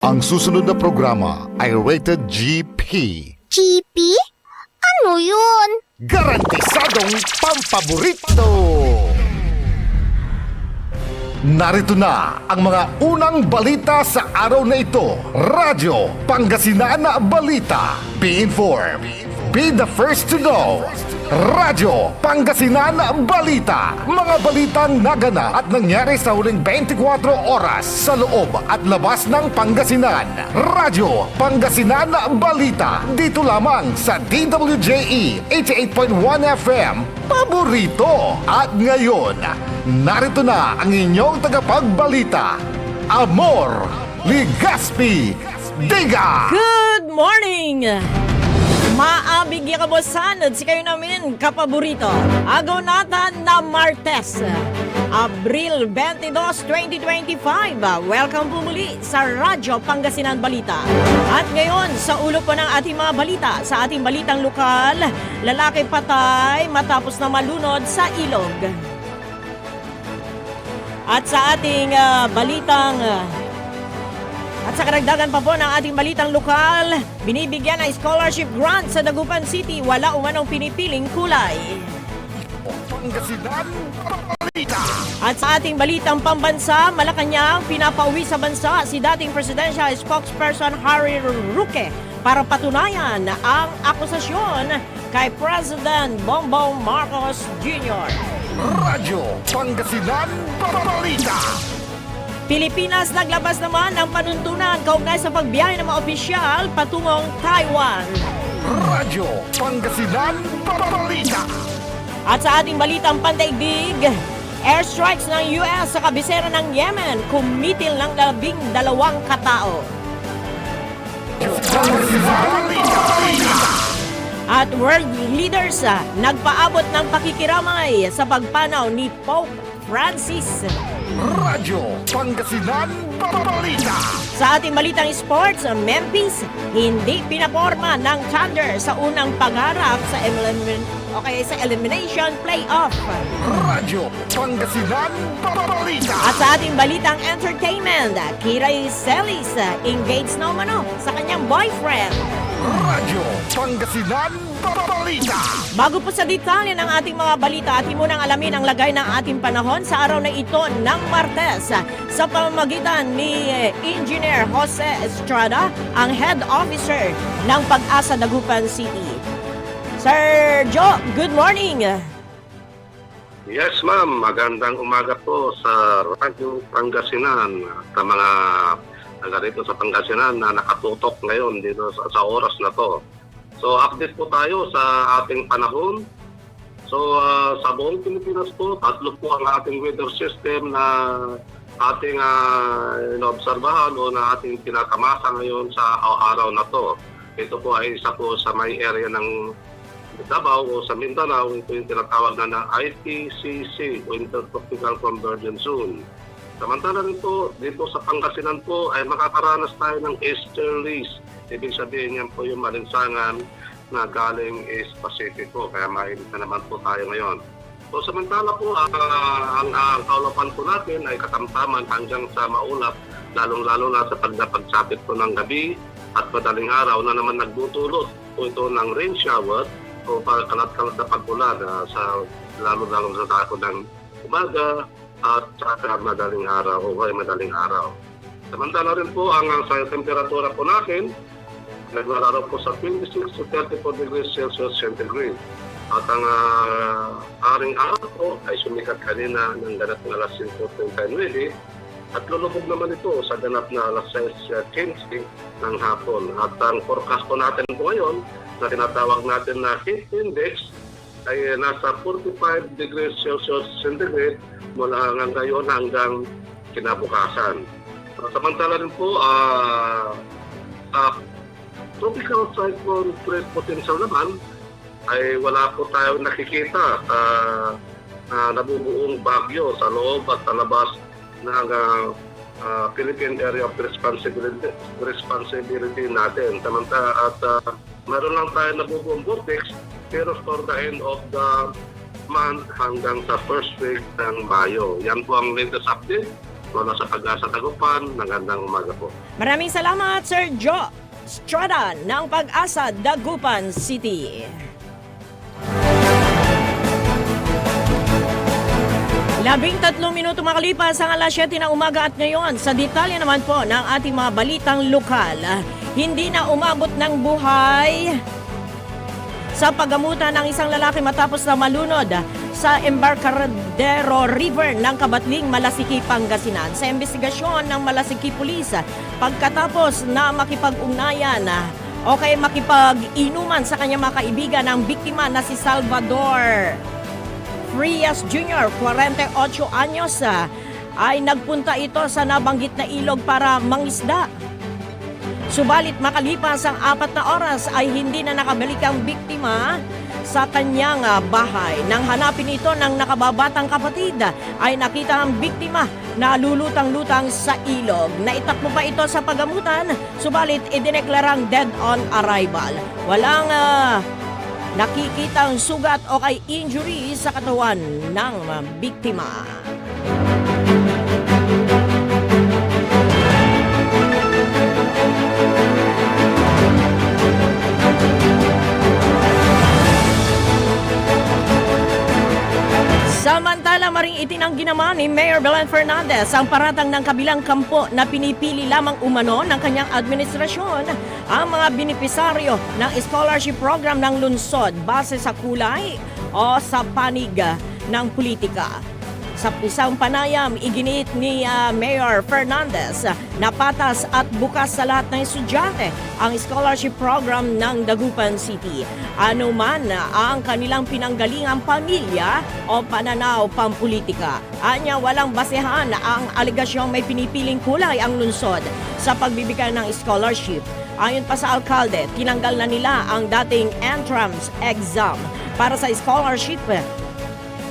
Ang susunod na programa ay rated GP. GP? Ano yun? Garantisadong pampaborito! Narito na ang mga unang balita sa araw na ito. Radyo Pangasinan Balita. Be informed. Be the first to know. Radyo Pangasinan Balita. Mga balitang naganap at nangyari sa huling 24 oras sa loob at labas ng Pangasinan. Radyo Pangasinan Balita. Dito lamang sa DWJE 88.1 FM. Paborito. At ngayon, narito na ang inyong tagapagbalita, Amor Ligaspi Diga. Good morning! Maabig kabosanod si kayo namin kapaborito. Agaw natan na Martes, Abril 22, 2025. Welcome po muli sa Radyo Pangasinan Balita. At ngayon, sa ulo po ng ating mga balita, sa ating balitang lokal, lalaki patay matapos na malunod sa ilog. At sa ating At sa karagdagan pa po ng ating balitang lokal, binibigyan ng scholarship grant sa Dagupan City, wala umanong pinipiling kulay. Pangasinan Balita. At sa ating balitang pambansa, Malacanang, pinapauwi sa bansa si dating presidential spokesperson Harry Roque para patunayan ang akusasyon kay President Bongbong Marcos Jr. Radyo Pangasinan Balita. Pilipinas naglabas naman ng panuntunan kaugnay sa pagbiyahe ng mga opisyal patungong Taiwan. Radyo Pangasinan Balita. At sa ating balitang pandaigdig, airstrikes ng US sa kabisera ng Yemen, kumitil ng 12 katao. At world leaders nagpaabot ng pakikiramay sa pagpanaw ni Pope Francis. Radyo Pangasinan Balita. Sa ating balitang sports, Memphis hindi pinaporma ng Thunder sa unang pagharap sa elimination playoff. Radyo Pangasinan Balita. At sa ating balitang entertainment, Kiray Celis engaged na umano sa kanyang boyfriend. Radyo Pangasinan Balita. Bago po sa detalye ng ating mga balita, atin munang alamin ang lagay ng ating panahon sa araw na ito ng Martes sa pamamagitan ni Engineer Jose Estrada, ang Head Officer ng Pag-asa Dagupan City. Sir Joe, good morning! Yes, ma'am. Magandang umaga po sa Radyo Pangasinan sa mga taga dito sa Pangasinan na nakatutok ngayon dito sa oras na to. So, update po tayo sa ating panahon. So, sa buong Pilipinas po, tatlo po ang ating weather system na ating inaobserbahan o na ating pinakamasa ngayon sa araw na to. Ito po ay isa po sa may area ng Davao o sa Mindanao. Ito yung tinatawag na ITCC o Intertropical Convergence Zone. Samantala rin po, dito sa Pangasinan po ay makakaranas tayo ng easterlies. Ibig sabihin yan po yung malinsangan na galing East Pacifico. Kaya mainit na naman po tayo ngayon. So samantala po, ang kaulapan po natin ay katamtaman hanggang sa maulap, lalong-lalo na sa pagsapit po ng gabi at madaling araw na naman nagdudulot po ito ng rain shower o kalat-kalat na pag-ulan sa lalo-lalo sa dako ng umaga at saka madaling araw o madaling araw. Samantala rin po ang sa temperatura po natin, naglalaro po sa 26 to 34 degrees Celsius centigrade. At ang aring araw po ay sumikat kanina ng ganap na alas 5:39 at lulubog naman ito sa ganap na alas 6:15 ng hapon. At ang forecast po natin po ngayon na tinatawag natin na heat index ay nasa 45 degrees Celsius centigrade mula ngayon hanggang kinabukasan. Samantala rin po, tropical cyclone threat potential naman ay wala po tayo nakikita na nabubuong bagyo sa loob at sa labas ng Philippine Area of Responsibility natin. Samantala at meron lang tayo nabubuong vortex pero for the end of the month hanggang sa first week ng Mayo. Yan po ang latest update mula sa Pag-asa Dagupan. Magandang umaga po. Maraming salamat, Sir Joe Strada ng Pag-asa Dagupan City. 13 minuto makalipas ang alas 7 ng umaga at ngayon sa detalye naman po ng ating mga balitang lokal. Hindi na umabot ng buhay sa paggamutan ng isang lalaki matapos na malunod sa Embarcadero River ng Kabatling, Malasiki, Pangasinan. Sa investigasyon ng Malasiki Police, pagkatapos na makipag-ugnayan o kaya makipag-inuman sa kanyang mga kaibigan ang biktima na si Salvador Frias Jr., 48 anyos, ay nagpunta ito sa nabanggit na ilog para mangisda. Subalit makalipas ang 4 na oras ay hindi na nakabalik ang biktima sa kanyang bahay. Nang hanapin ito ng nakababatang kapatid, ay nakita ang biktima na lulutang-lutang sa ilog. Naitakbo pa ito sa pagamutan, subalit idineklarang dead on arrival. Walang nakikitang sugat o kay injury sa katawan ng biktima. Samantala, maring itinanggi naman ni Mayor Belen Fernandez ang paratang ng kabilang kampo na pinipili lamang umano ng kanyang administrasyon ang mga benepisaryo ng scholarship program ng lungsod base sa kulay o sa panig ng politika. Sa isang panayam, iginit ni Mayor Fernandez na patas at bukas sa lahat ng estudyante ang scholarship program ng Dagupan City. Ano man ang kanilang pinanggalingang pamilya o pananaw pampolitika. Anya, walang basehan ang aligasyong may pinipiling kulay ang lungsod sa pagbibigay ng scholarship. Ayon pa sa alkalde, tinanggal na nila ang dating entrance exam para sa scholarship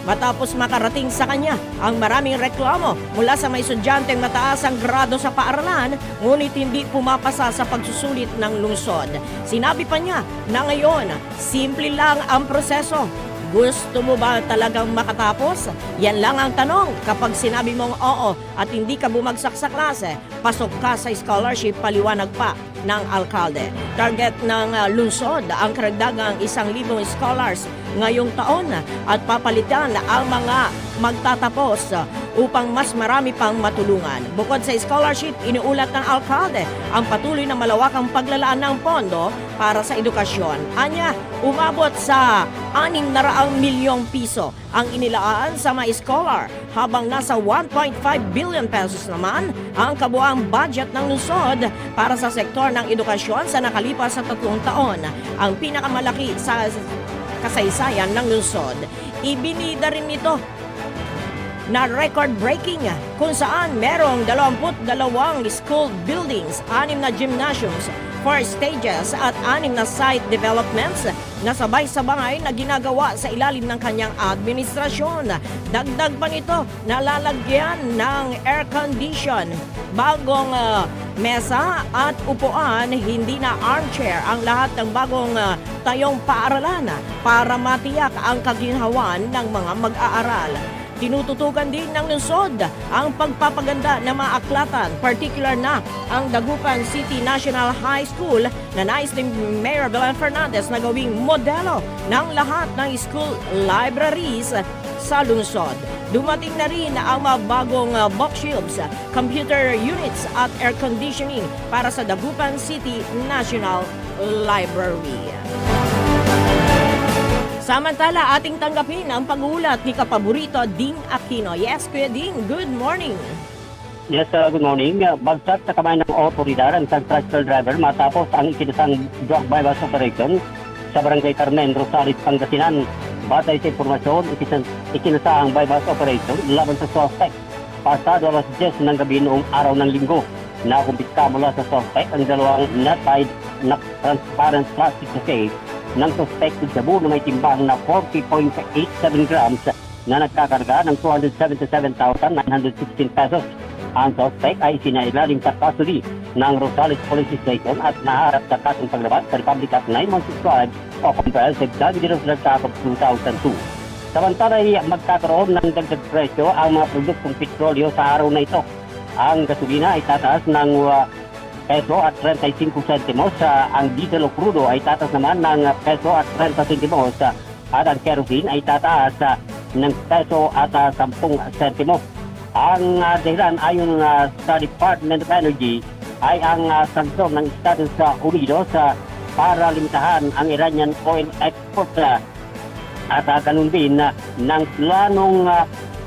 matapos makarating sa kanya ang maraming reklamo mula sa may estudyanteng mataas ang grado sa paaralan ngunit hindi pumapasa sa pagsusulit ng lungsod. Sinabi pa niya na ngayon, simple lang ang proseso. Gusto mo ba talagang makatapos? Yan lang ang tanong. Kapag sinabi mong oo at hindi ka bumagsak sa klase, pasok ka sa scholarship, paliwanag pa ng alkalde. Target ng lungsod ang karagdagang 1,000 scholars ngayong taon at papalitan ang mga magtatapos upang mas marami pang matulungan. Bukod sa scholarship, iniulat ng alkalde ang patuloy na malawakang paglalaan ng pondo para sa edukasyon. Anya, umabot sa 600 milyong piso ang inilaan sa mga scholar habang nasa 1.5 billion pesos naman ang kabuang budget ng lungsod para sa sektor ng edukasyon sa nakalipas sa 3 taon. Ang pinakamalaki sa kasaysayan ng lungsod. Ibinida rin nito na record-breaking kung saan merong 22 school buildings, 6 na gymnasiums, 4 stages at 6 na site developments na sabay-sabay na ginagawa sa ilalim ng kanyang administrasyon. Dagdag pa nito, nalalagyan ng air condition, bagong mesa at upuan, hindi na armchair ang lahat ng bagong tayong paaralan para matiyak ang kaginhawan ng mga mag-aaral. Tinututukan din ng lungsod ang pagpapaganda ng mga aklatan, particular na ang Dagupan City National High School na nais ni Mayor Belen Fernandez na gawing modelo ng lahat ng school libraries sa lungsod. Dumating na rin ang mga bagong bookshelves, computer units at air conditioning para sa Dagupan City National Library. Samantala, ating tanggapin ang pag-uulat ni Kapaborito Ding Aquino. Yes, Kuya Ding, good morning. Yes, good morning. Bagsak sa kamay ng otoridad ang isang tricycle driver matapos ang ikinasang drug bypass operation sa Barangay Carmen, Rosales, Pangasinan. Batay sa informasyon, ikinasa ang bypass operation laban sa suspect. Pasado alas 10 ng gabi noong araw ng linggo. Nakumpiska mula sa suspect ang dalawang nut-tied na transparent plastic na safe ng suspected sabu na may timbang na 40.87 grams na nagkakarga ng 277,916 pesos. Ang suspect ay sinailalim sa custody ng Rosales Police Station at naharap sa kasong paglabas sa Republic Act 9165 o Comprehensive Drug Dealer Act of 2002. Samantala ay magkakaroon ng dagdag presyo ang mga produktong petrolyo sa araw na ito. ang gasolina ay tataas ng peso at 35 sentimos. Ang diesel o crudo ay tataas naman ng peso at 30 sentimos. At ang kerosene ay tataas ng peso at 10 sentimos. Ang dahilan ayon sa Department of Energy ay ang sanksyon ng Estados Unidos para limitahan ang Iranian oil export at ganun din ng planong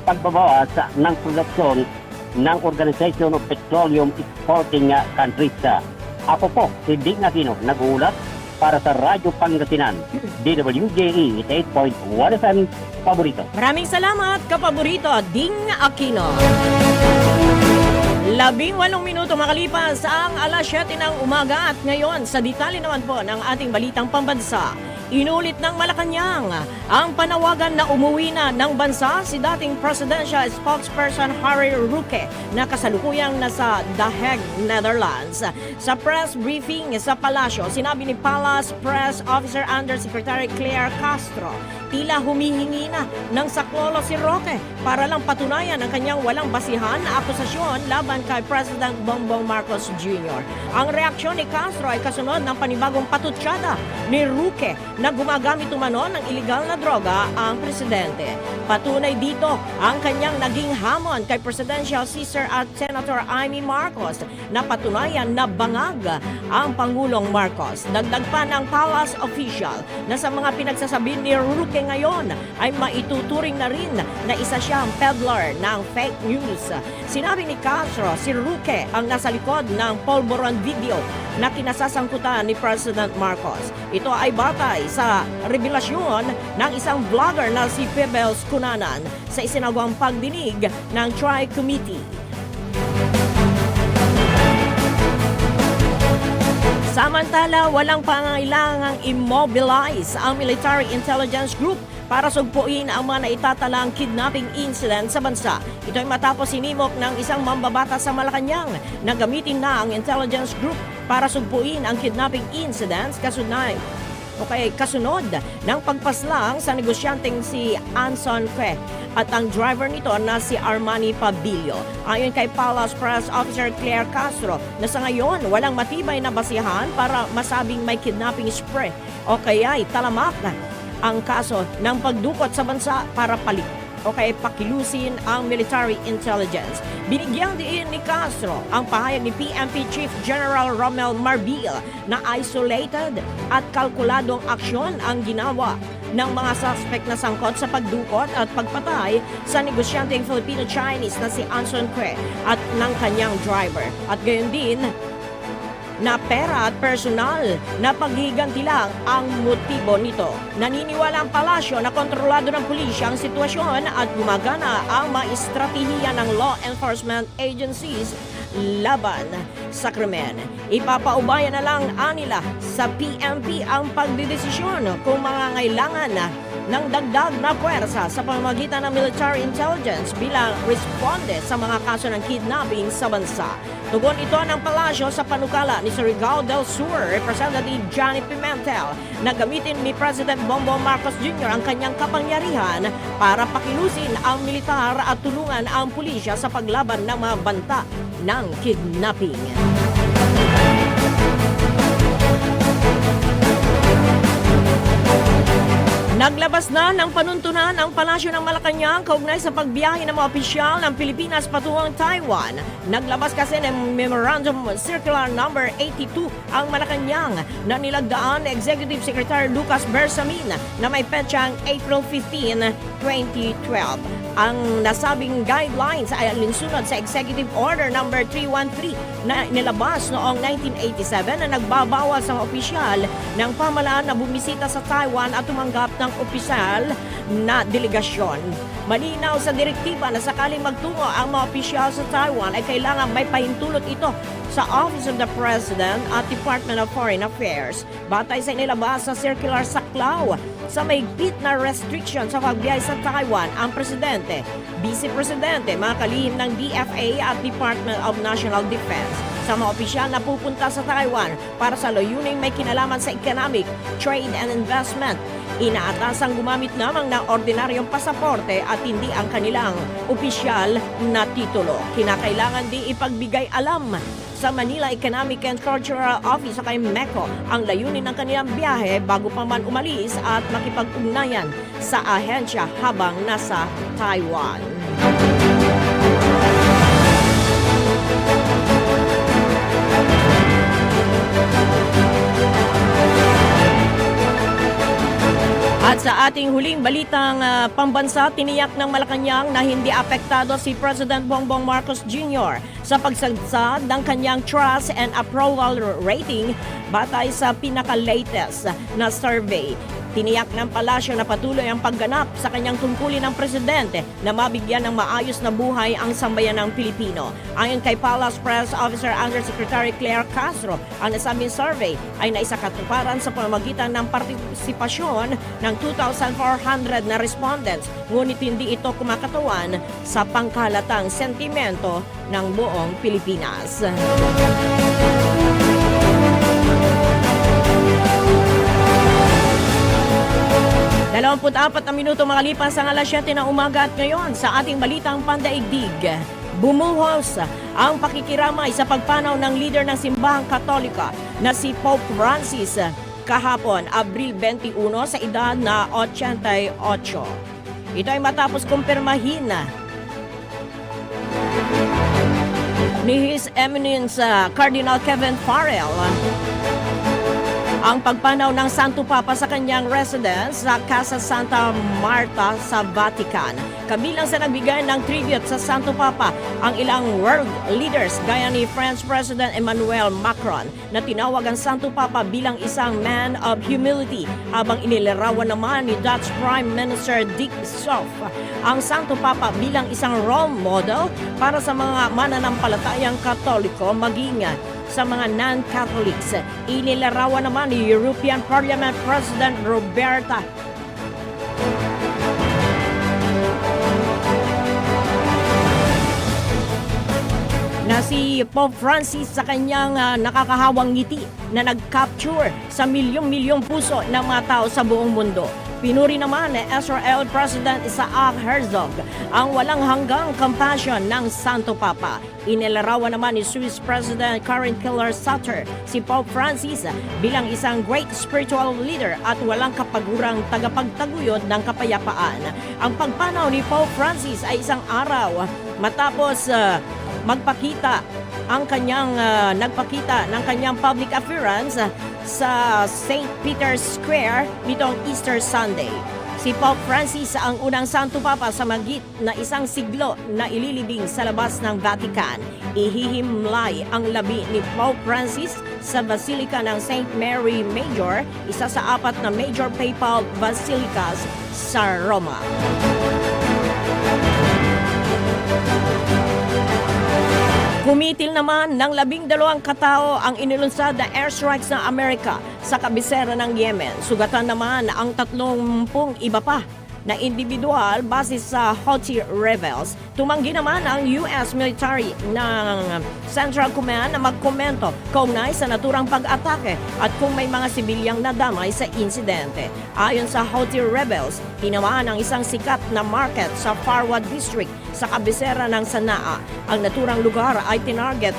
pagbabawas ng produksyon ng Organization of Petroleum Exporting Countries. Ako po, si Ding Aquino, nag-uulat para sa Radyo Pangasinan, DWJE 8.1 FM, paborito. Maraming salamat, kapaborito, Ding Aquino. 18 minuto makalipas ang alas 7 ng umaga at ngayon sa detalye naman po ng ating balitang pambansa. Inulit ng Malacanang ang panawagan na umuwi na ng bansa si dating presidential spokesperson Harry Roque na kasalukuyang nasa The Hague, Netherlands. Sa press briefing sa palasyo, sinabi ni Palace Press Officer Undersecretary Claire Castro, tila humihingi na ng saklolo si Roque para lang patunayan ang kanyang walang basihan na akusasyon laban kay President Bongbong Marcos Jr. Ang reaksyon ni Castro ay kasunod ng panibagong patutsada ni Roque na gumagamit umano ng iligal na droga ang presidente. Patunay dito ang kanyang naging hamon kay Presidential Sister at Senator Amy Marcos na patunayan na bangag ang Pangulong Marcos. Dagdag pa ng Palace official na sa mga pinagsasabi ni Roque ngayon ay maituturing na rin na isa siyang peddler ng fake news. Sinabi ni Castro, si Roque ang nasa likod ng polvoron video na kinasasangkutan ni President Marcos. Ito ay batay sa revelasyon ng isang vlogger na si Pebbles Cunanan sa isinagawang pagdinig ng Tri-Committee. Samantala, walang pangailangang immobilize ang Military Intelligence Group para sugpuin ang mga naitatalang kidnapping incident sa bansa. Ito ay matapos sinimok ng isang mambabata sa Malacanang na gamitin na ang intelligence group para sugpuin ang kidnapping incidents kasunod ng pagpaslang sa negosyanteng si Anson Cue at ang driver nito na si Armani Pabilio. Ayon kay Palace Press Officer Claire Castro na sa ngayon walang matibay na basihan para masabing may kidnapping spree o kaya'y talamak ang kaso ng pagdukot sa bansa para pakilusin ang military intelligence. Binigyang diin ni Castro ang pahayag ni PNP Chief General Romel Marbil na isolated at kalkuladong aksyon ang ginawa ng mga suspect na sangkot sa pagdukot at pagpatay sa negosyanteng Filipino-Chinese na si Anson Cue at ng kanyang driver. At gayon din na pera at personal na paghiganti lang ang motibo nito. Naniniwala ang palasyo na kontrolado ng pulisya ang sitwasyon at gumagana ang mga estratehiya ng law enforcement agencies laban sa krimen. Ipapaubayan na lang anila sa PNP ang pagdidesisyon kung mangangailangan ng dagdag na puwersa sa pamamagitan ng military intelligence bilang responde sa mga kaso ng kidnapping sa bansa. Tugon ito ng palasyo sa panukala ni Surigao del Sur Representative Johnny Pimentel na gamitin ni President Bongbong Marcos Jr. ang kanyang kapangyarihan para pakilusin ang militar at tulungan ang pulisya sa paglaban ng mga banta ng kidnapping. Naglabas na ng panuntunan ang Palasyo ng Malacanang kaugnay sa pagbiyahe ng mga opisyal ng Pilipinas patungong Taiwan. Naglabas kasi ng Memorandum Circular Number 82 ang Malacanang na nilagdaan ni Executive Secretary Lucas Bersamin na may petsang April 15, 2012. Ang nasabing guidelines ay alinsunod sa Executive Order Number 313 na nilabas noong 1987 na nagbabawal sa mga opisyal ng pamahalaan na bumisita sa Taiwan at tumanggap ng opisyal na delegasyon. Malinaw sa direktiba na sakaling magtungo ang mga opisyal sa Taiwan ay kailangan may pahintulot ito sa Office of the President at Department of Foreign Affairs. Batay sa inilabas sa Circular Saklaw, sa mahigpit na restriction sa pagbiyahe sa Taiwan ang Presidente, Vice Presidente, mga kalihim ng DFA at Department of National Defense. Sa mga opisyal na pupunta sa Taiwan para sa layuning may kinalaman sa economic, trade and investment, Inaatasang gumamit lamang ng ordinaryong pasaporte at hindi ang kanilang opisyal na titulo. Kinakailangan din ipagbigay alam sa Manila Economic and Cultural Office sa kay MECO ang layunin ng kanilang biyahe bago pa man umalis at makipag-ugnayan sa ahensya habang nasa Taiwan. At sa ating huling balitang pambansa, tiniyak ng Malacanang na hindi apektado si President Bongbong Marcos Jr. sa pagsagsad ng kanyang trust and approval rating batay sa pinaka-latest na survey. Tiniyak ng palasyo na patuloy ang pagganap sa kanyang tungkulin ng presidente na mabigyan ng maayos na buhay ang sambayanang Pilipino. Ayon kay Palace Press Officer Undersecretary Claire Castro, ang nasabing survey ay naisakatuparan sa pamamagitan ng partisipasyon ng 2,400 na respondents, ngunit hindi ito kumakatawan sa pangkalatang sentimento ng buong Pilipinas. 24 na minuto makalipas ang alas 7 ng umaga at ngayon sa ating balitang pandaigdig. Bumuhos ang pakikiramay sa pagpanaw ng leader ng simbahang Katolika na si Pope Francis kahapon, Abril 21 sa edad na 88. Ito ay matapos kumpirmahin ni His Eminence Cardinal Kevin Farrell ang pagpanaw ng Santo Papa sa kanyang residence sa Casa Santa Marta sa Vatican. Kabilang sa nagbigay ng tribute sa Santo Papa ang ilang world leaders gaya ni French President Emmanuel Macron na tinawag ang Santo Papa bilang isang man of humility, habang inilarawan naman ni Dutch Prime Minister Dick Schoof ang Santo Papa bilang isang role model para sa mga mananampalatayang Katoliko maging sa mga non-Catholics. Inilarawan naman ni European Parliament President Roberta na si Pope Francis sa kanyang nakakahawang ngiti na nag-capture sa milyong-milyong puso ng mga tao sa buong mundo. Pinuri naman ni Israel President Isaac Herzog ang walang hanggang compassion ng Santo Papa. Inilarawan naman ni Swiss President Karin Keller-Sutter si Pope Francis bilang isang great spiritual leader at walang kapagurang tagapagtaguyod ng kapayapaan. Ang pagpanaw ni Pope Francis ay isang araw matapos nagpakita ng kanyang public appearance sa St. Peter's Square nitong Easter Sunday. Si Pope Francis ang unang Santo Papa sa magit na isang siglo na ililibing sa labas ng Vatican. Ihihimlay ang labi ni Pope Francis sa Basilica ng St. Mary Major, isa sa 4 na major papal basilicas sa Roma. Kumitil naman ng 12 katao ang inilunsad na airstrikes ng Amerika sa kabisera ng Yemen. Sugatan naman ang 30 iba pa na individual base sa Houthi rebels. Tumanggi naman ang US military ng Central Command na magkomento kaugnay sa naturang pag-atake at kung may mga sibilyang nadamay sa insidente. Ayon sa Houthi rebels, tinamaan ang isang sikat na market sa Farwa District sa kabisera ng Sanaa. Ang naturang lugar ay tinarget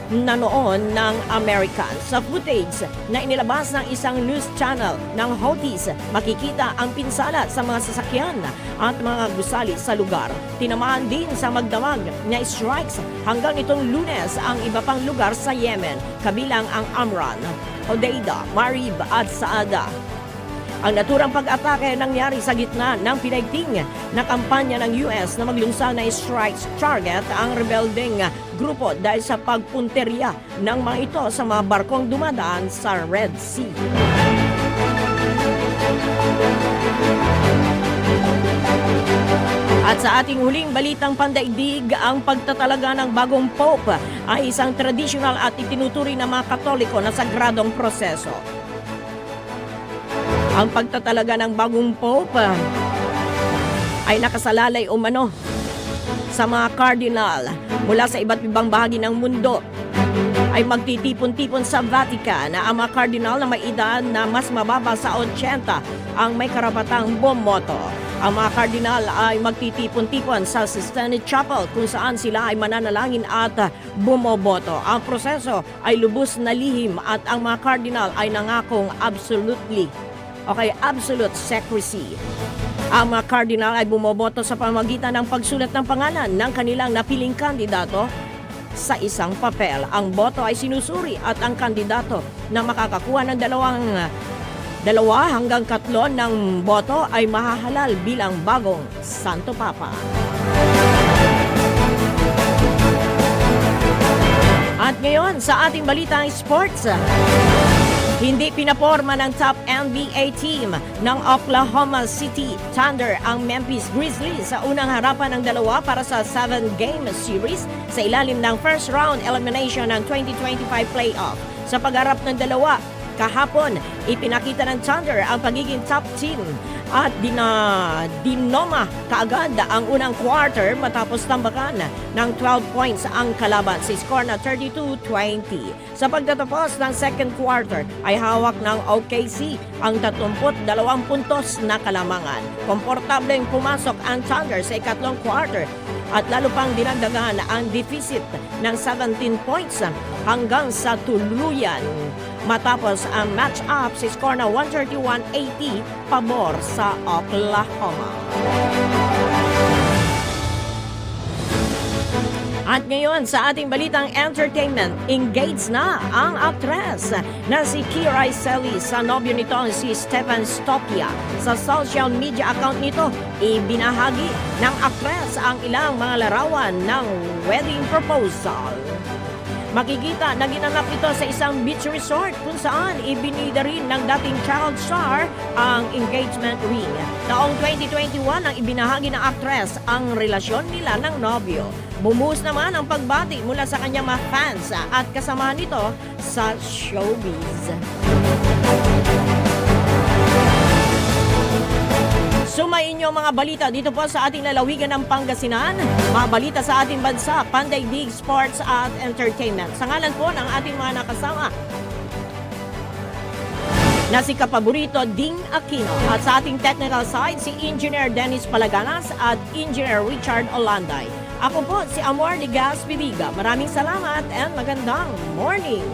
na noon ng American. Sa footage na inilabas ng isang news channel ng Houthis, makikita ang pinsala sa mga sasakyan at mga gusali sa lugar. Tinamaan din sa magdamag na strikes hanggang itong Lunes ang iba pang lugar sa Yemen, kabilang ang Amran, Hodeida, Marib at Saada. Ang naturang pag-atake nangyari sa gitna ng pinaigting na kampanya ng US na maglunsad na strikes target ang rebelding grupo dahil sa pagpunteriya ng mga ito sa mga barkong dumadaan sa Red Sea. At sa ating huling balitang pandaigdig, ang pagtatalaga ng bagong Pope ay isang traditional at itinuturi ng mga Katoliko na sagradong proseso. Ang pagtatalaga ng bagong Pope ay nakasalalay umano sa mga cardinal mula sa iba't ibang bahagi ng mundo ay magtitipon-tipon sa Vatican. Ang mga kardinal na may edad na mas mababa sa 80 ang may karapatang bumoto. Ang mga kardinal ay magtitipon-tipon sa Sistine Chapel kung saan sila ay mananalangin at bumoboto. Ang proseso ay lubos na lihim at ang mga kardinal ay nangakong absolute secrecy. Ang mga kardinal ay bumoboto sa pamamagitan ng pagsulat ng pangalan ng kanilang napiling kandidato sa isang papel. Ang boto ay sinusuri at ang kandidato na makakakuha ng 2 hanggang 3 ng boto ay mahahalal bilang bagong Santo Papa. At ngayon sa ating balitang sports, hindi pinaporma ng top NBA team ng Oklahoma City Thunder ang Memphis Grizzlies sa unang harapan ng 2 para sa 7-game series sa ilalim ng first round elimination ng 2025 playoff. Sa pagharap ng 2, kahapon, ipinakita ng Thunder ang pagiging top team at dinoma kaagad ang unang quarter matapos tambakan ng 12 points ang kalaban sa score na 32-20. Sa pagtatapos ng second quarter ay hawak ng OKC ang 32 puntos na kalamangan. Komportableng pumasok ang Thunder sa ikatlong quarter at lalo pang dinagdagan ang deficit ng 17 points hanggang sa tuluyan matapos ang match-up sa score na 131-80 pabor sa Oklahoma. At ngayon sa ating balitang entertainment, engaged na ang aktres na si Kira Iseli sa nobyo nito si Stephen Stopia. Sa social media account nito, ibinahagi ng aktres ang ilang mga larawan ng wedding proposal. Makikita na ginanap ito sa isang beach resort kung saan ibinida rin ng dating child star ang engagement ring. Taong 2021 ang ibinahagi ng aktres ang relasyon nila ng nobyo. Bumuhos naman ang pagbati mula sa kanyang mga fans at kasamahan nito sa showbiz. Sumayin niyo mga balita dito po sa ating lalawigan ng Pangasinan. Mga balita sa ating bansa, Panday Dig, Sports at Entertainment. Sa ngalan po ng ating mga nakasama na si Kapaborito Ding Aquino at sa ating technical side si Engineer Dennis Palaganas at Engineer Richard Olanday. Ako po si Amor de Gaspidiga. Maraming salamat and magandang morning!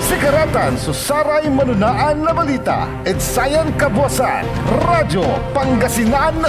Sikaratan susaray manunaan na balita. Edsayan Kabuasan, Radyo Pangasinan